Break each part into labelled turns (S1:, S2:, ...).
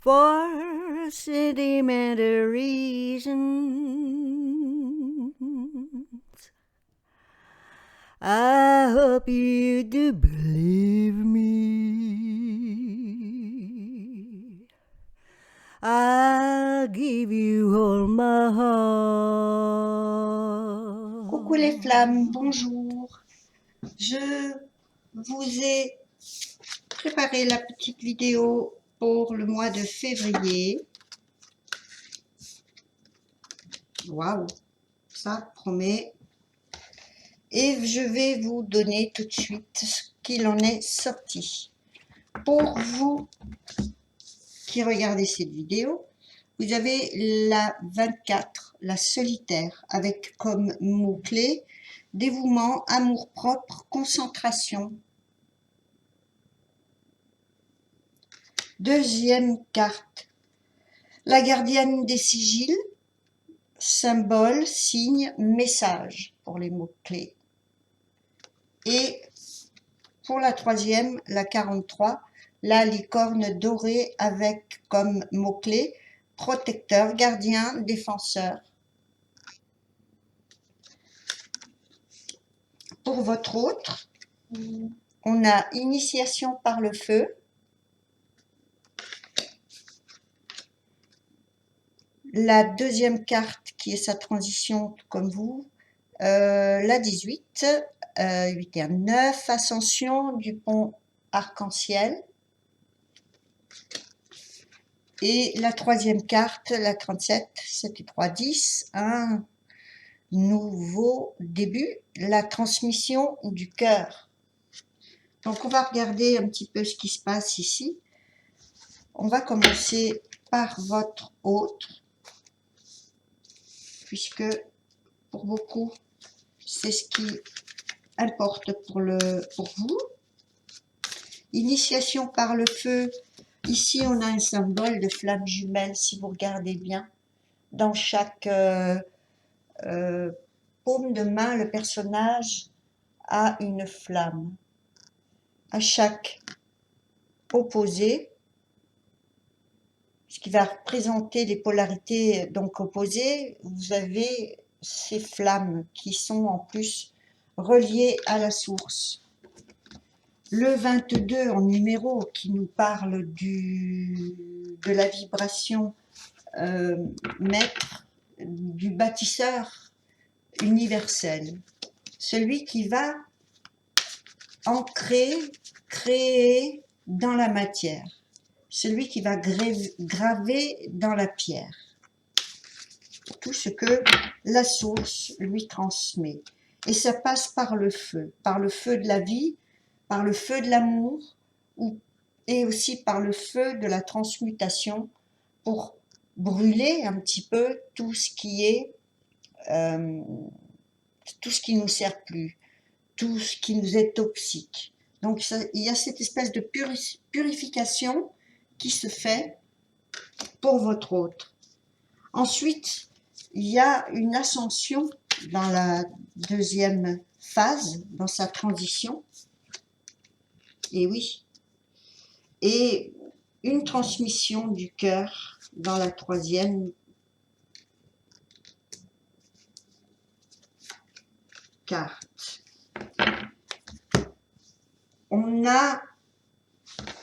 S1: for sentimental reasons. I hope you do believe me. I'll give you all my heart.
S2: Coucou les flammes, bonjour. Je vous ai préparé la petite vidéo pour le mois de février. Waouh, ça promet. Et je vais vous donner tout de suite ce qu'il en est sorti. Pour vous qui regardez cette vidéo, vous avez la 24, la solitaire, avec comme mot-clé dévouement, amour-propre, concentration. Deuxième carte, la gardienne des sigils, symbole, signe, message pour les mots-clés. Et pour la troisième, la 43, la licorne dorée avec comme mot-clé protecteur, gardien, défenseur. Pour votre autre, on a initiation par le feu, la deuxième carte qui est sa transition comme vous, la 18, 8 et 9, ascension du pont arc-en-ciel. Et la troisième carte, la 37, 7 et 3, 10, un nouveau début, la transmission du cœur. Donc on va regarder un petit peu ce qui se passe ici. On va commencer par votre autre, puisque pour beaucoup, c'est ce qui importe pour vous. Initiation par le feu. Ici, on a un symbole de flamme jumelle, si vous regardez bien. Dans chaque paume de main, le personnage a une flamme. À chaque opposé, ce qui va représenter les polarités donc opposées, vous avez ces flammes qui sont en plus reliées à la source. Le 22 en numéro qui nous parle de la vibration maître, du bâtisseur universel, celui qui va ancrer, créer dans la matière, celui qui va graver dans la pierre tout ce que la source lui transmet. Et ça passe par le feu de la vie, par le feu de l'amour, et aussi par le feu de la transmutation pour brûler un petit peu tout ce qui est, tout ce qui nous sert plus, tout ce qui nous est toxique. Donc il y a cette espèce de purification qui se fait pour votre autre. Ensuite, il y a une ascension dans la deuxième phase, dans sa transition. Et oui. Et une transmission du cœur dans la troisième carte. On a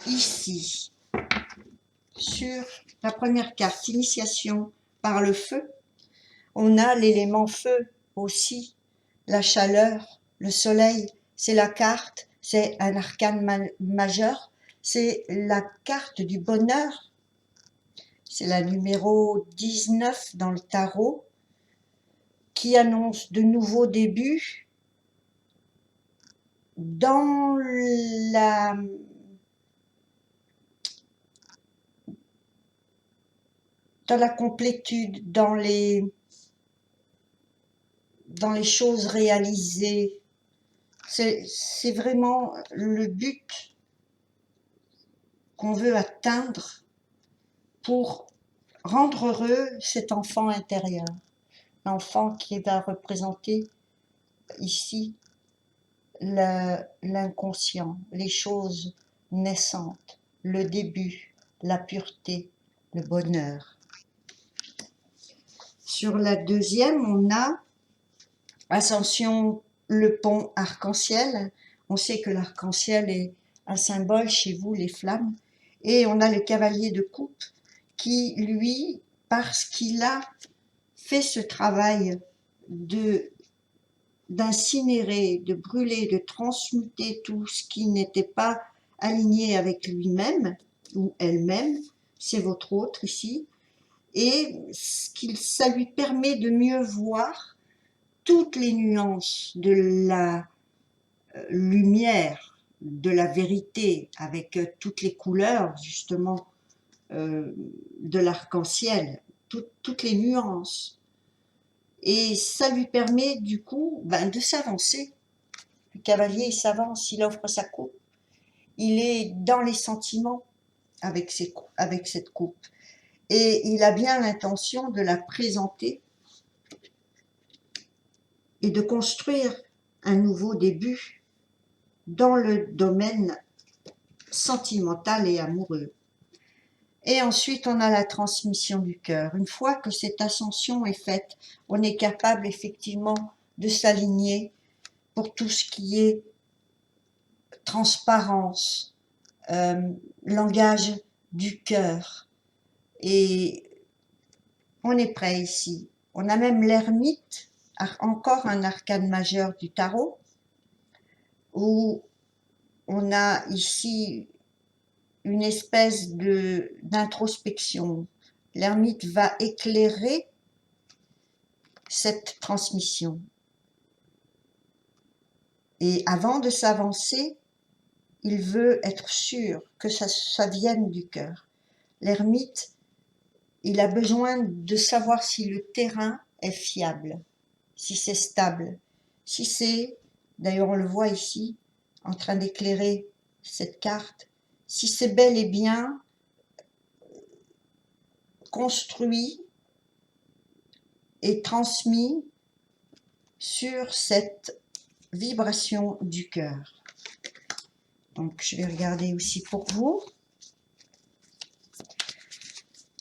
S2: ici, sur la première carte, initiation par le feu, on a l'élément feu aussi, la chaleur, le soleil, c'est la carte, c'est un arcane majeur, c'est la carte du bonheur, c'est la numéro 19 dans le tarot, qui annonce de nouveaux débuts dans la complétude, dans les choses réalisées. C'est vraiment le but qu'on veut atteindre pour rendre heureux cet enfant intérieur. L'enfant qui va représenter ici l'inconscient, les choses naissantes, le début, la pureté, le bonheur. Sur la deuxième, on a Ascension, le pont arc-en-ciel. On sait que l'arc-en-ciel est un symbole chez vous, les flammes. Et on a le cavalier de coupe qui, lui, parce qu'il a fait ce travail d'incinérer, de brûler, de transmuter tout ce qui n'était pas aligné avec lui-même ou elle-même, c'est votre autre ici, et ça lui permet de mieux voir toutes les nuances de la lumière, de la vérité, avec toutes les couleurs justement de l'arc-en-ciel, toutes les nuances. Et ça lui permet du coup de s'avancer. Le cavalier, il s'avance, il offre sa coupe. Il est dans les sentiments avec cette coupe. Et il a bien l'intention de la présenter et de construire un nouveau début dans le domaine sentimental et amoureux. Et ensuite, on a la transmission du cœur. Une fois que cette ascension est faite, on est capable effectivement de s'aligner pour tout ce qui est transparence, langage du cœur. Et on est prêt ici. On a même l'ermite, encore un arcane majeur du tarot, où on a ici une espèce d'introspection. L'ermite va éclairer cette transmission. Et avant de s'avancer, il veut être sûr que ça vienne du cœur. L'ermite, il a besoin de savoir si le terrain est fiable, si c'est stable, si c'est, d'ailleurs on le voit ici, en train d'éclairer cette carte, si c'est bel et bien construit et transmis sur cette vibration du cœur. Donc je vais regarder aussi pour vous.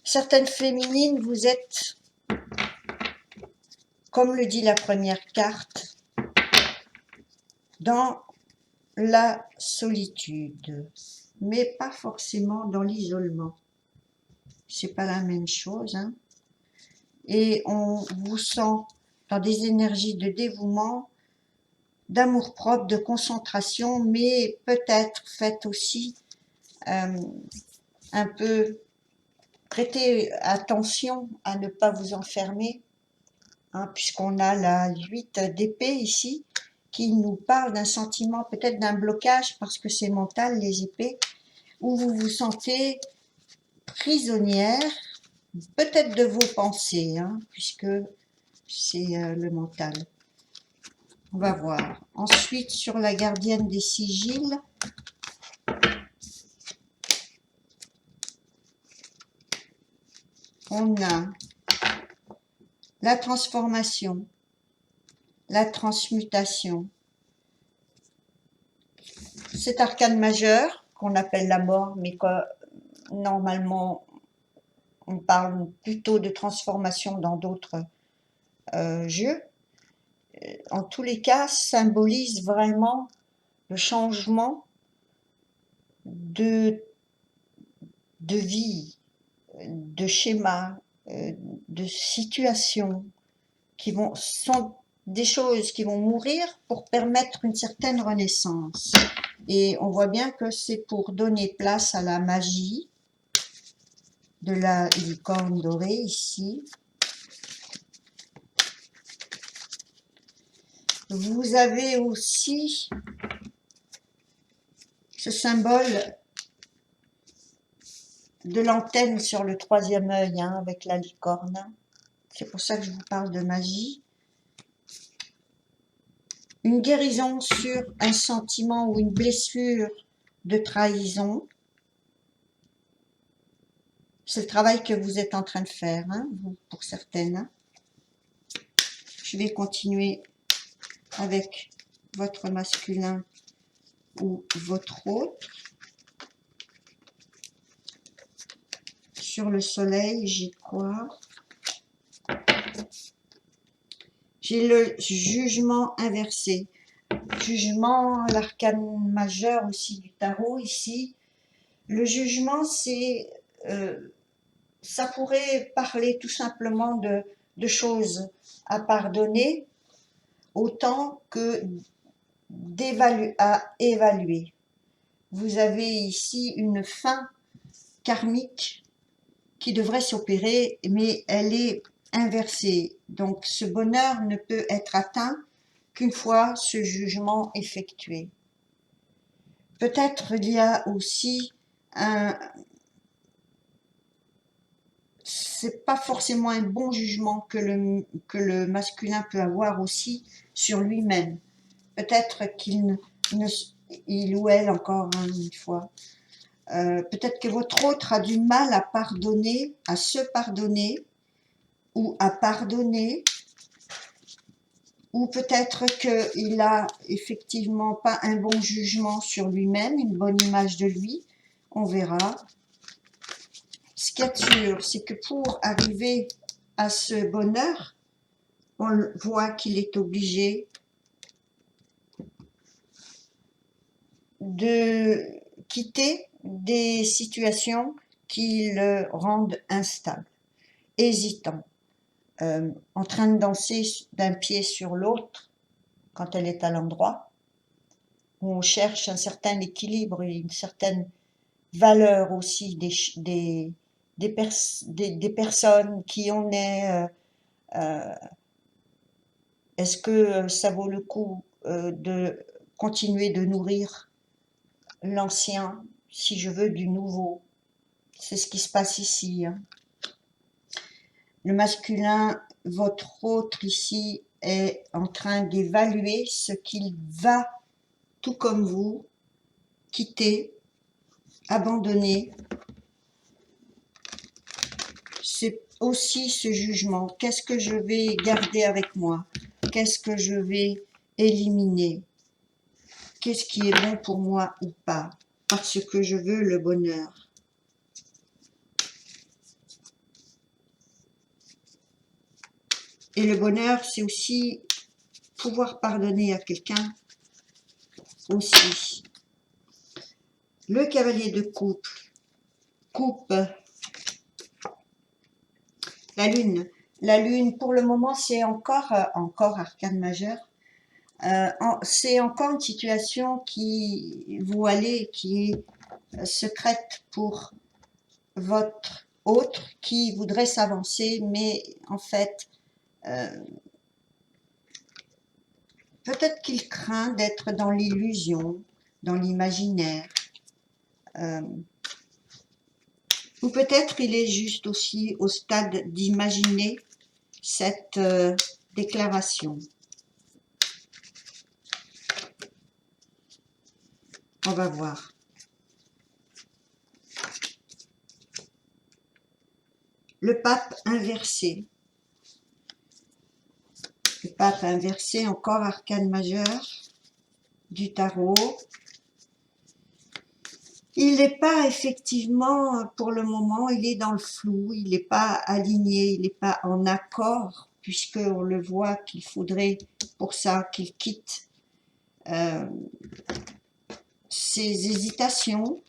S2: Certaines féminines, vous êtes, comme le dit la première carte, dans la solitude, mais pas forcément dans l'isolement. C'est pas la même chose, hein. Et on vous sent dans des énergies de dévouement, d'amour-propre, de concentration, mais peut-être faites aussi un peu, prêtez attention à ne pas vous enfermer, hein, puisqu'on a la 8 d'épée ici, qui nous parle d'un sentiment, peut-être d'un blocage, parce que c'est mental, les épées, où vous vous sentez prisonnière, peut-être de vos pensées, hein, puisque c'est le mental. On va voir. Ensuite, sur la gardienne des sigils, on a la transformation, la transmutation. Cet arcane majeur, qu'on appelle la mort, mais que normalement on parle plutôt de transformation dans d'autres jeux, en tous les cas, symbolise vraiment le changement de vie, de schéma, de situation, sont des choses qui vont mourir pour permettre une certaine renaissance. Et on voit bien que c'est pour donner place à la magie de la licorne dorée ici. Vous avez aussi ce symbole de l'antenne sur le troisième œil, hein, avec la licorne. C'est pour ça que je vous parle de magie. Une guérison sur un sentiment ou une blessure de trahison. C'est le travail que vous êtes en train de faire, hein, vous, pour certaines. Hein. Je vais continuer avec votre masculin ou votre autre. sur le soleil, j'ai quoi? J'ai le jugement inversé. Jugement, l'arcane majeur aussi du tarot ici. Le jugement, ça pourrait parler tout simplement de choses à pardonner, autant que à évaluer. Vous avez ici une fin karmique qui devrait s'opérer, mais elle est inversée. Donc ce bonheur ne peut être atteint qu'une fois ce jugement effectué. Peut-être il y a aussi c'est pas forcément un bon jugement que le masculin peut avoir aussi sur lui-même. Peut-être il ou elle, encore une fois, peut-être que votre autre a du mal à pardonner, à se pardonner, ou à pardonner, ou peut-être qu'il a effectivement pas un bon jugement sur lui-même, une bonne image de lui, on verra. Ce qui est sûr, c'est que pour arriver à ce bonheur, on voit qu'il est obligé de quitter des situations qui le rendent instable, hésitant, en train de danser d'un pied sur l'autre quand elle est à l'endroit, où on cherche un certain équilibre et une certaine valeur aussi des personnes, qui on est, est-ce que ça vaut le coup de continuer de nourrir l'ancien si je veux du nouveau? C'est ce qui se passe ici, hein. Le masculin, votre autre ici, est en train d'évaluer ce qu'il va, tout comme vous, quitter, abandonner. C'est aussi ce jugement. Qu'est-ce que je vais garder avec moi? Qu'est-ce que je vais éliminer? Qu'est-ce qui est bon pour moi ou pas? Parce que je veux le bonheur. Et le bonheur, c'est aussi pouvoir pardonner à quelqu'un aussi. Le cavalier de coupe, la lune. La lune, pour le moment, c'est encore arcane majeur. C'est encore une situation qui voilée, qui est secrète pour votre autre, qui voudrait s'avancer, mais en fait, peut-être qu'il craint d'être dans l'illusion, dans l'imaginaire. Ou peut-être il est juste aussi au stade d'imaginer cette déclaration. On va voir. Le pape inversé. Le pape inversé, encore arcane majeur du tarot. Il n'est pas effectivement, pour le moment, il est dans le flou, il n'est pas aligné, il n'est pas en accord, puisqu'on le voit qu'il faudrait pour ça qu'il quitte ses hésitations,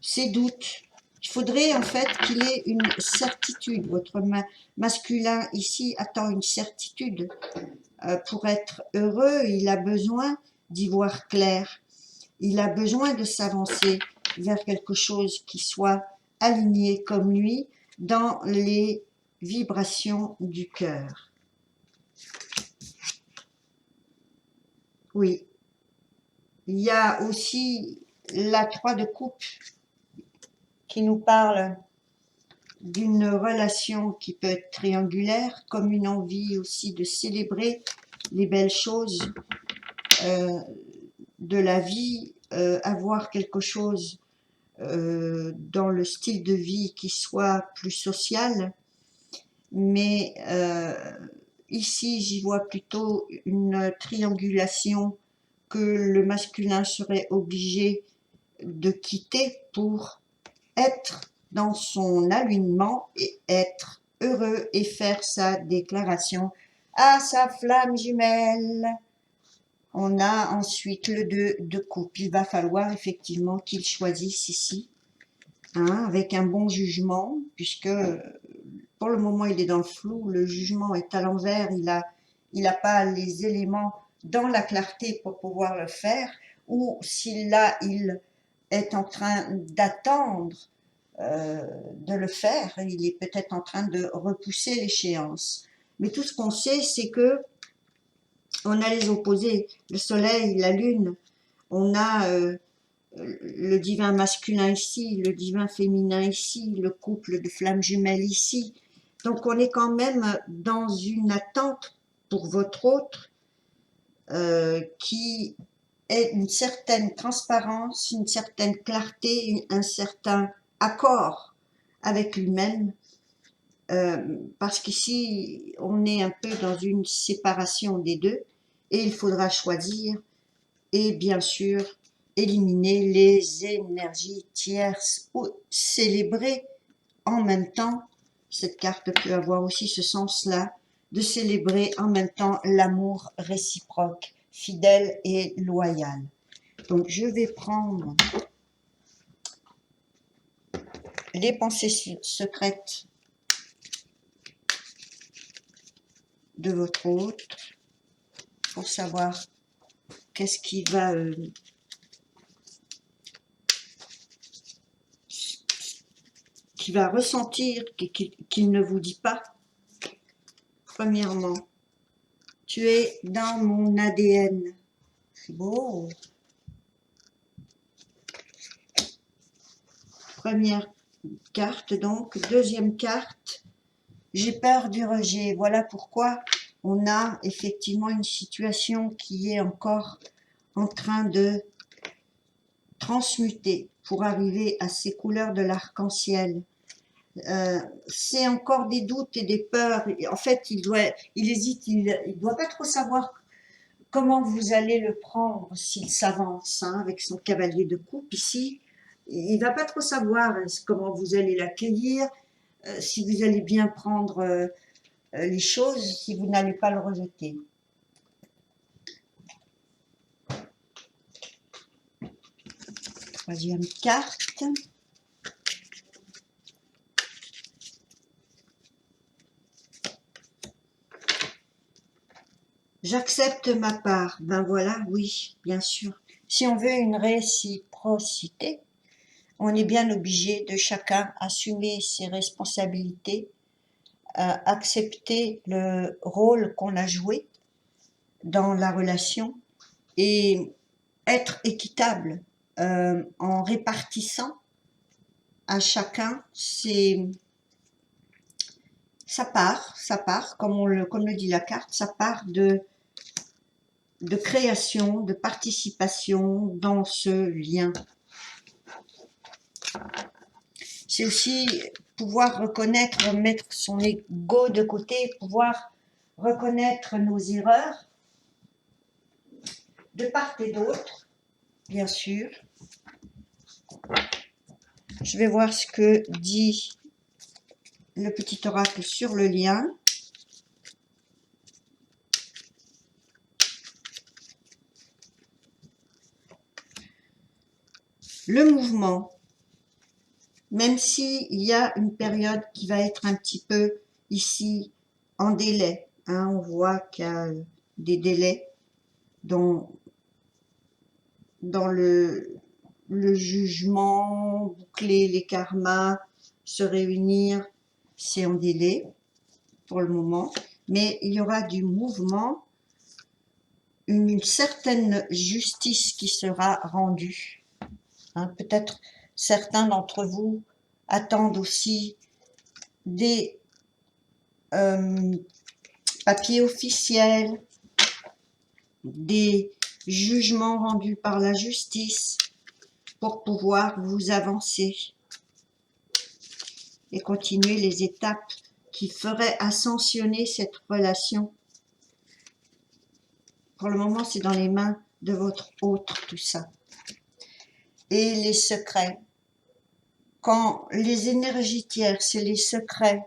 S2: ses doutes. Il faudrait en fait qu'il ait une certitude. Votre masculin ici attend une certitude. Pour être heureux, il a besoin d'y voir clair. Il a besoin de s'avancer vers quelque chose qui soit aligné comme lui dans les vibrations du cœur. Oui. Il y a aussi la 3 de coupe qui nous parle d'une relation qui peut être triangulaire, comme une envie aussi de célébrer les belles choses de la vie, avoir quelque chose dans le style de vie qui soit plus social, mais ici j'y vois plutôt une triangulation que le masculin serait obligé de quitter pour être dans son alignement et être heureux et faire sa déclaration à sa flamme jumelle. On a ensuite le 2 de coupe. Il va falloir effectivement qu'il choisisse ici, hein, avec un bon jugement, puisque pour le moment il est dans le flou, le jugement est à l'envers, il a pas les éléments dans la clarté pour pouvoir le faire, ou s'il là il est en train d'attendre de le faire, il est peut-être en train de repousser l'échéance. Mais tout ce qu'on sait, c'est que on a les opposés, le soleil, la lune, on a le divin masculin ici, le divin féminin ici, le couple de flammes jumelles ici. Donc on est quand même dans une attente pour votre autre qui est une certaine transparence, une certaine clarté, un certain accord avec lui-même. Parce qu'ici, on est un peu dans une séparation des deux et il faudra choisir et bien sûr éliminer les énergies tierces ou célébrer en même temps. Cette carte peut avoir aussi ce sens-là, de célébrer en même temps l'amour réciproque, fidèle et loyal. Donc je vais prendre les pensées secrètes de votre hôte pour savoir qu'est-ce qui va ressentir, qu'il ne vous dit pas. Premièrement, tu es dans mon ADN. C'est beau. Première carte donc. Deuxième carte, j'ai peur du rejet. Voilà pourquoi on a effectivement une situation qui est encore en train de transmuter pour arriver à ces couleurs de l'arc-en-ciel. C'est encore des doutes et des peurs. En fait, il hésite, il doit pas trop savoir comment vous allez le prendre s'il s'avance, hein, avec son cavalier de coupe ici. Il va pas trop savoir comment vous allez l'accueillir, si vous allez bien prendre les choses, si vous n'allez pas le rejeter. Troisième carte. J'accepte ma part. Ben voilà, oui, bien sûr. Si on veut une réciprocité, on est bien obligé de chacun assumer ses responsabilités, accepter le rôle qu'on a joué dans la relation et être équitable en répartissant à chacun sa part, comme le dit la carte, sa part de création, de participation dans ce lien. C'est aussi pouvoir reconnaître, mettre son ego de côté, pouvoir reconnaître nos erreurs de part et d'autre, bien sûr. Je vais voir ce que dit le petit oracle sur le lien. Le mouvement, même s'il y a une période qui va être un petit peu ici en délai, hein, on voit qu'il y a des délais dans le jugement, boucler les karmas, se réunir, c'est en délai pour le moment, mais il y aura du mouvement, une certaine justice qui sera rendue. Hein, peut-être certains d'entre vous attendent aussi des papiers officiels, des jugements rendus par la justice pour pouvoir vous avancer et continuer les étapes qui feraient ascensionner cette relation. Pour le moment, c'est dans les mains de votre hôte, tout ça. Et les secrets. quand les énergies tierces et les secrets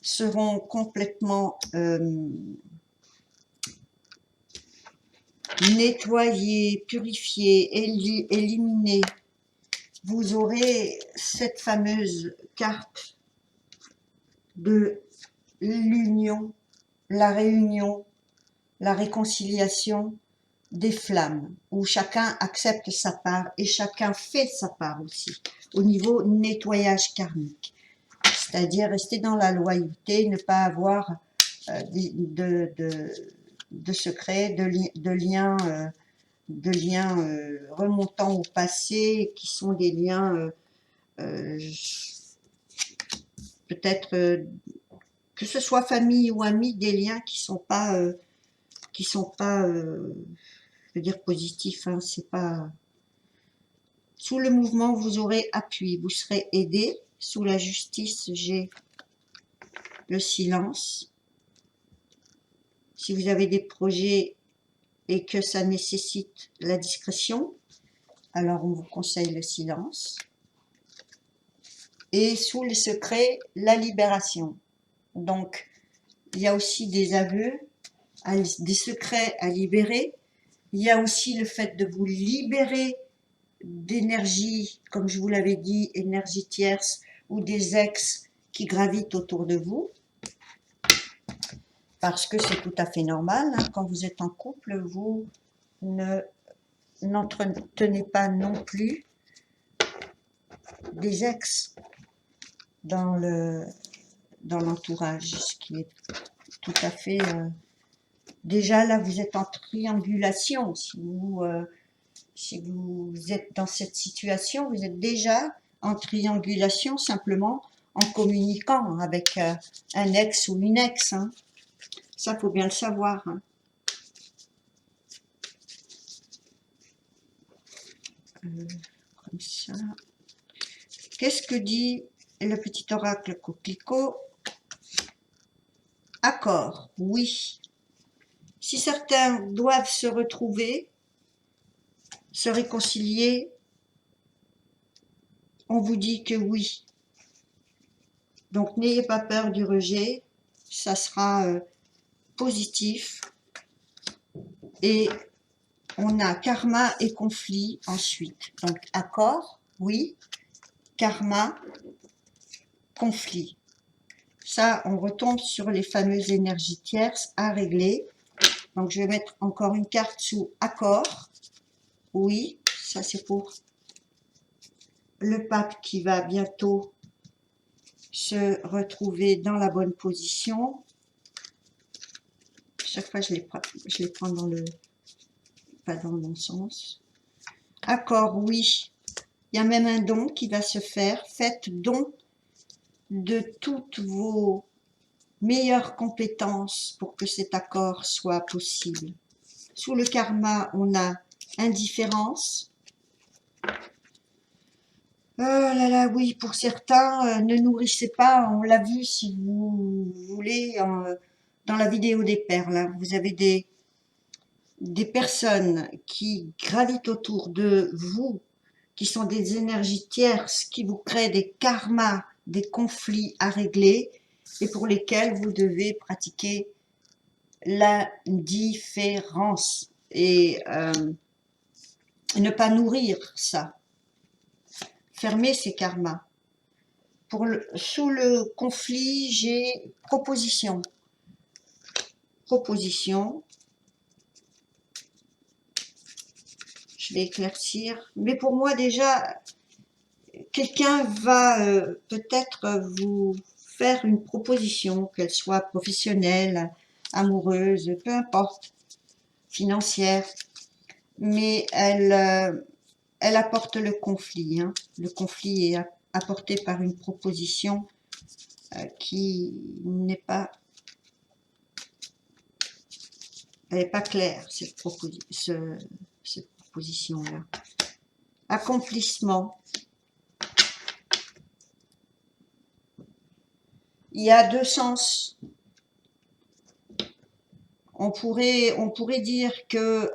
S2: seront complètement nettoyés, purifiés, éliminés, vous aurez cette fameuse carte de l'union, la réunion, la réconciliation des flammes, où chacun accepte sa part et chacun fait sa part aussi, au niveau nettoyage karmique. C'est-à-dire rester dans la loyauté, ne pas avoir de secrets, de liens remontant au passé, qui sont des liens peut-être que ce soit famille ou amis, des liens qui sont pas je veux dire positifs, hein, c'est pas. Sous le mouvement, vous aurez appui, vous serez aidé. Sous la justice, j'ai le silence. Si vous avez des projets et que ça nécessite la discrétion, alors on vous conseille le silence. Et sous les secrets, la libération. Donc, il y a aussi des aveux, des secrets à libérer. Il y a aussi le fait de vous libérer d'énergie, comme je vous l'avais dit, énergie tierce ou des ex qui gravitent autour de vous. Parce que c'est tout à fait normal, hein, quand vous êtes en couple, vous n'entretenez pas non plus des ex dans l'entourage, ce qui est tout à fait... déjà là, vous êtes en triangulation. Si vous êtes dans cette situation, vous êtes déjà en triangulation simplement en communiquant avec un ex ou une ex. Hein. Ça, faut bien le savoir. Hein. Comme ça. Qu'est-ce que dit le petit oracle coquelicot? Accord, oui. Si certains doivent se retrouver, se réconcilier, on vous dit que oui. Donc n'ayez pas peur du rejet, ça sera positif. Et on a karma et conflit ensuite. Donc accord, oui. Karma, conflit. Ça, on retombe sur les fameuses énergies tierces à régler. Donc je vais mettre encore une carte sous accord. Oui, ça c'est pour le pape qui va bientôt se retrouver dans la bonne position. Chaque fois, je les prends dans le... pas dans le bon sens. Accord, oui. Il y a même un don qui va se faire. Faites don de toutes vos meilleures compétences pour que cet accord soit possible. Sous le karma, on a indifférence. Oh là là, oui, pour certains, ne nourrissez pas, on l'a vu si vous voulez, dans la vidéo des perles, hein, vous avez des personnes qui gravitent autour de vous, qui sont des énergies tierces, qui vous créent des karmas, des conflits à régler, et pour lesquels vous devez pratiquer l'indifférence et ne pas nourrir ça. Fermer ces karmas. Sous le conflit, j'ai proposition. Proposition. Je vais éclaircir. Mais pour moi, déjà, quelqu'un va peut-être vous faire une proposition, qu'elle soit professionnelle, amoureuse, peu importe, financière. Mais elle apporte le conflit. Hein. Le conflit est apporté par une proposition qui n'est pas... Elle n'est pas claire, cette proposition-là. Accomplissement. Il y a deux sens. On pourrait dire que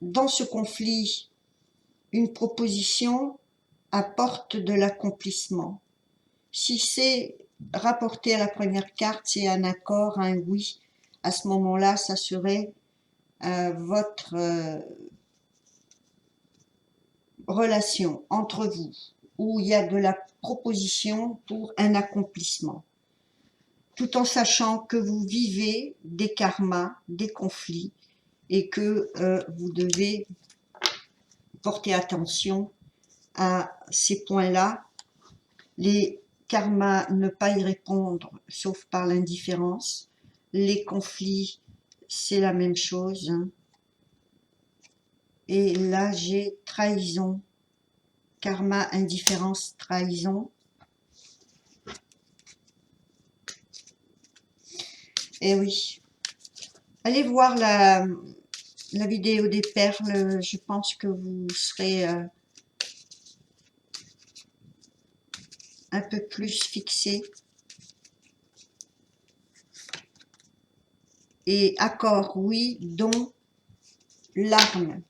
S2: dans ce conflit, une proposition apporte de l'accomplissement. Si c'est rapporté à la première carte, c'est un accord, un oui. À ce moment-là, ça serait votre relation entre vous, où il y a de la proposition pour un accomplissement, tout en sachant que vous vivez des karmas, des conflits, et que vous devez porter attention à ces points-là. Les karmas, ne pas y répondre, sauf par l'indifférence. Les conflits, c'est la même chose. Et là, j'ai trahison. Karma, indifférence, trahison. Et oui. Allez voir la vidéo des perles. Je pense que vous serez un peu plus fixé. Et accord, oui, dont larmes.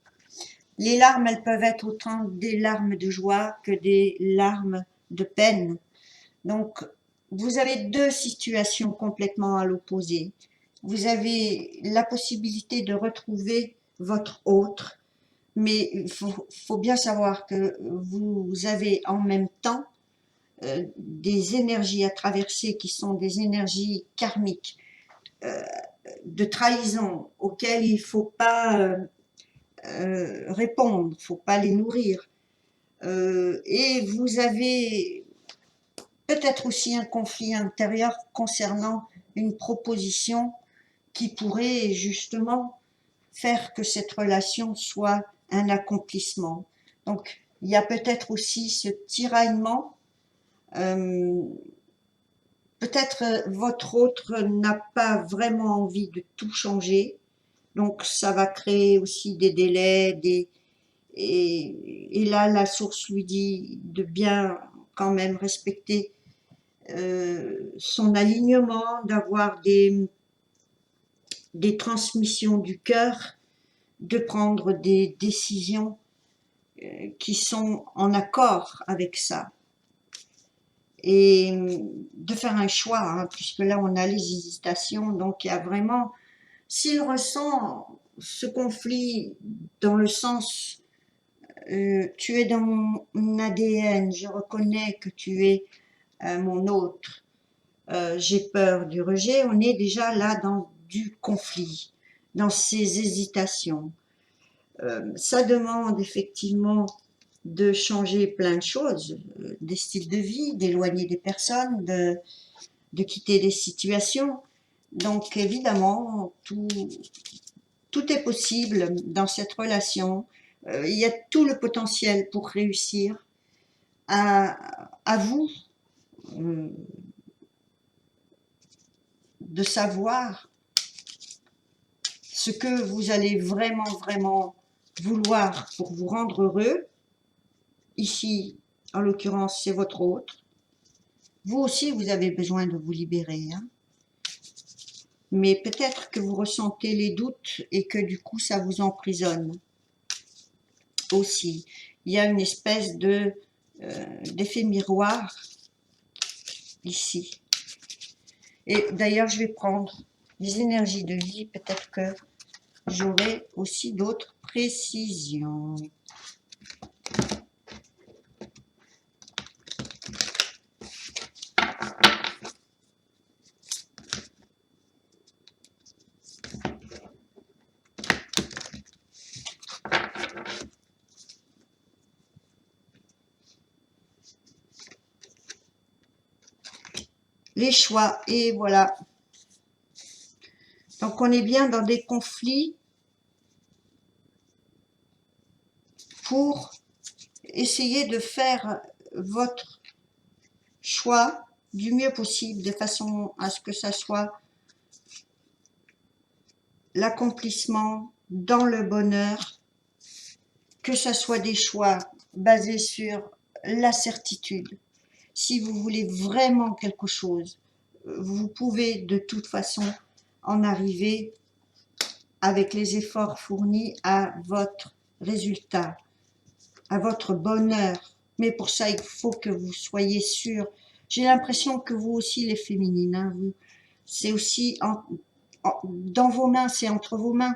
S2: Les larmes, elles peuvent être autant des larmes de joie que des larmes de peine. Donc, vous avez deux situations complètement à l'opposé. Vous avez la possibilité de retrouver votre autre, mais il faut bien savoir que vous avez en même temps des énergies à traverser qui sont des énergies karmiques, de trahison, auxquelles il ne faut pas répondre, il ne faut pas les nourrir. Et vous avez peut-être aussi un conflit intérieur concernant une proposition qui pourrait justement faire que cette relation soit un accomplissement. Donc, il y a peut-être aussi ce tiraillement. Peut-être votre autre n'a pas vraiment envie de tout changer, donc ça va créer aussi des délais, et là la source lui dit de bien quand même respecter son alignement, d'avoir des transmissions du cœur, de prendre des décisions qui sont en accord avec ça. Et de faire un choix, hein, puisque là on a les hésitations, donc il y a vraiment, s'il ressent ce conflit dans le sens tu es dans mon ADN, je reconnais que tu es mon autre, j'ai peur du rejet, on est déjà là dans du conflit, dans ces hésitations. Ça demande effectivement de changer plein de choses, des styles de vie, d'éloigner des personnes, de quitter des situations. Donc évidemment, tout est possible dans cette relation. Il y a tout le potentiel pour réussir. À vous de savoir ce que vous allez vraiment vouloir pour vous rendre heureux. Ici, en l'occurrence, c'est votre autre. Vous aussi, vous avez besoin de vous libérer. Hein. Mais peut-être que vous ressentez les doutes et que du coup, ça vous emprisonne. Aussi, il y a une espèce d'effet miroir ici. Et d'ailleurs, je vais prendre les énergies de vie. Peut-être que j'aurai aussi d'autres précisions. Les choix, et voilà. Donc on est bien dans des conflits pour essayer de faire votre choix du mieux possible, de façon à ce que ça soit l'accomplissement dans le bonheur, que ça soit des choix basés sur la certitude. Si vous voulez vraiment quelque chose, vous pouvez de toute façon en arriver avec les efforts fournis à votre résultat. à votre bonheur. Mais pour ça, il faut que vous soyez sûr. J'ai l'impression que vous aussi, les féminines, hein, c'est aussi dans vos mains, c'est entre vos mains.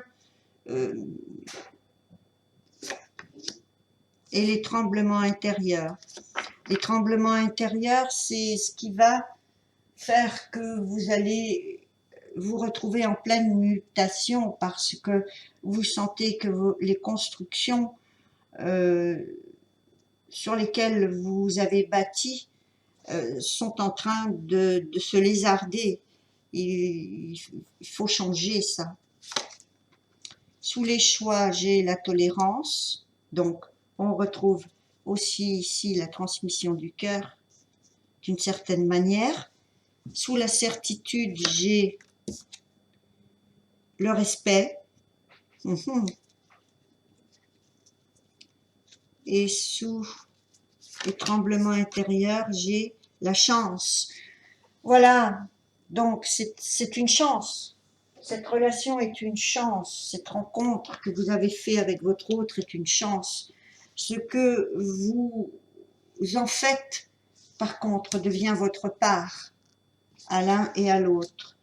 S2: Et les tremblements intérieurs. Les tremblements intérieurs, c'est ce qui va faire que vous allez vous retrouver en pleine mutation parce que vous sentez que les constructions sur lesquelles vous avez bâti sont en train de se lézarder. Il faut changer ça. Sous les choix, j'ai la tolérance. Donc, on retrouve aussi ici la transmission du cœur d'une certaine manière. Sous la certitude, j'ai le respect. Et sous les tremblements intérieurs, j'ai la chance. Voilà, donc c'est une chance. Cette relation est une chance. Cette rencontre que vous avez fait avec votre autre est une chance. Ce que vous en faites, par contre, devient votre part à l'un et à l'autre.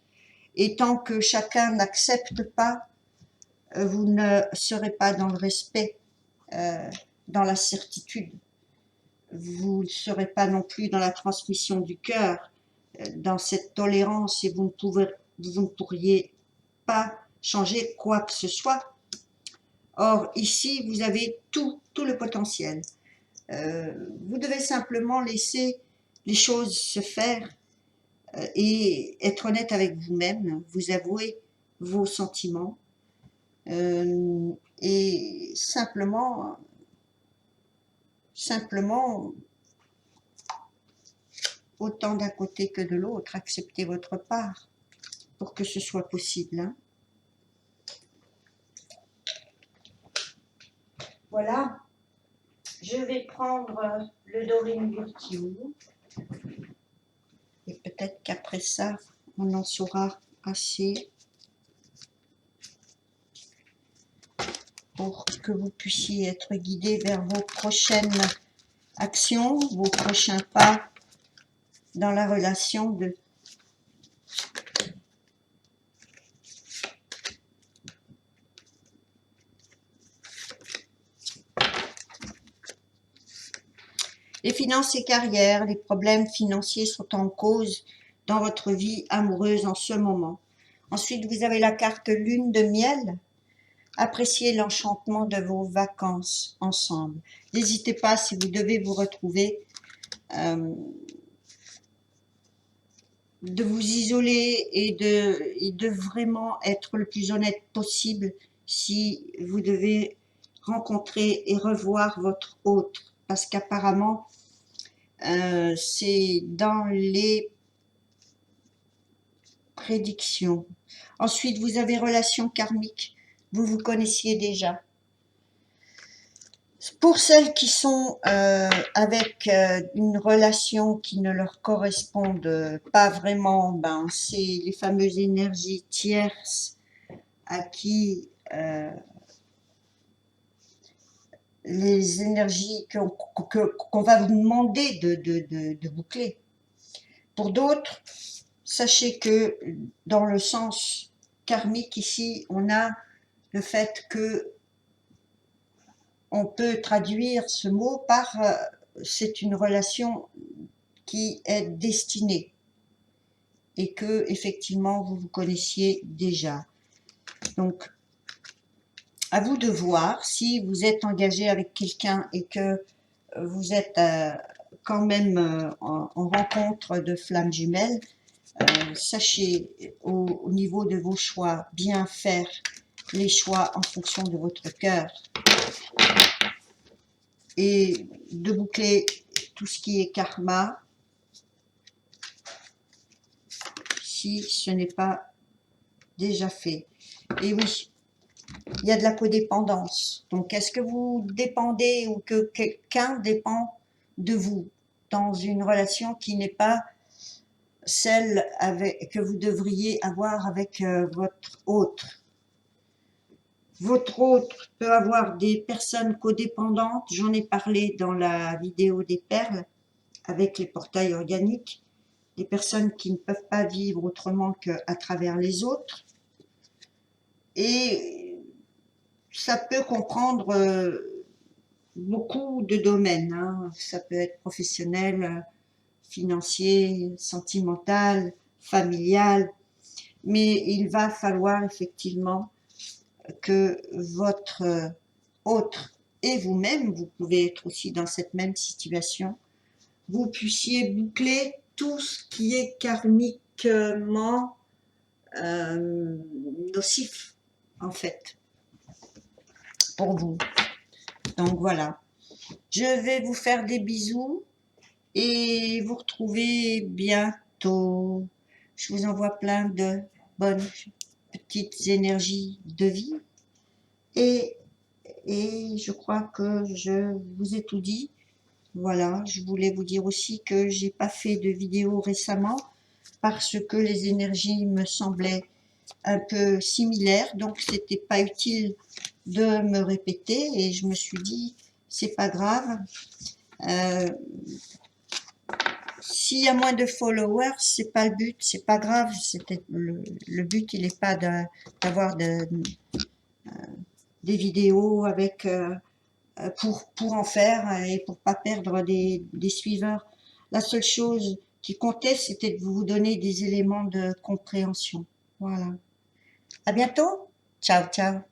S2: Et tant que chacun n'accepte pas, vous ne serez pas dans le respect, dans la certitude. Vous ne serez pas non plus dans la transmission du cœur, dans cette tolérance, et vous ne pourriez pas changer quoi que ce soit. Or, ici, vous avez tout le potentiel. Vous devez simplement laisser les choses se faire et être honnête avec vous-même, vous avouer vos sentiments et simplement, autant d'un côté que de l'autre, accepter votre part pour que ce soit possible. Hein. Voilà, je vais prendre le Dorine Virtue et peut-être qu'après ça, on en saura assez pour que vous puissiez être guidé vers vos prochaines actions, vos prochains pas dans la relation de les finances et carrières. Les problèmes financiers sont en cause dans votre vie amoureuse en ce moment. Ensuite, vous avez la carte lune de miel. Appréciez l'enchantement de vos vacances ensemble. N'hésitez pas, si vous devez vous retrouver, de vous isoler et de vraiment être le plus honnête possible si vous devez rencontrer et revoir votre autre. Parce qu'apparemment, c'est dans les prédictions. Ensuite, vous avez relation karmique. Vous vous connaissiez déjà. Pour celles qui sont avec une relation qui ne leur correspond pas vraiment, ben, c'est les fameuses énergies tierces à qui les énergies qu'on va vous demander de boucler. Pour d'autres, sachez que dans le sens karmique ici, on a le fait que on peut traduire ce mot par c'est une relation qui est destinée et que effectivement vous vous connaissiez déjà. Donc à vous de voir si vous êtes engagé avec quelqu'un et que vous êtes quand même en rencontre de flammes jumelles. Sachez au niveau de vos choix bien faire les choix en fonction de votre cœur et de boucler tout ce qui est karma si ce n'est pas déjà fait. Et oui, il y a de la codépendance. Donc, est-ce que vous dépendez ou que quelqu'un dépend de vous dans une relation qui n'est pas celle que vous devriez avoir avec votre autre? Votre autre peut avoir des personnes codépendantes. J'en ai parlé dans la vidéo des perles avec les portails organiques. Des personnes qui ne peuvent pas vivre autrement qu'à travers les autres. Et ça peut comprendre beaucoup de domaines, hein. Ça peut être professionnel, financier, sentimental, familial, mais il va falloir effectivement que votre autre et vous-même, vous pouvez être aussi dans cette même situation, vous puissiez boucler tout ce qui est karmiquement nocif, en fait, pour vous. Donc voilà, je vais vous faire des bisous et vous retrouver bientôt. Je vous envoie plein de bonnes petites énergies de vie et, et je crois que je vous ai tout dit. Voilà, je voulais vous dire aussi que j'ai pas fait de vidéo récemment parce que les énergies me semblaient un peu similaires, donc c'était pas utile de me répéter et je me suis dit c'est pas grave. S'il y a moins de followers, c'est pas le but, c'est pas grave. C'était le but, il n'est pas d'avoir des vidéos avec pour en faire et pour pas perdre des suiveurs. La seule chose qui comptait, c'était de vous donner des éléments de compréhension. Voilà. À bientôt. Ciao, ciao.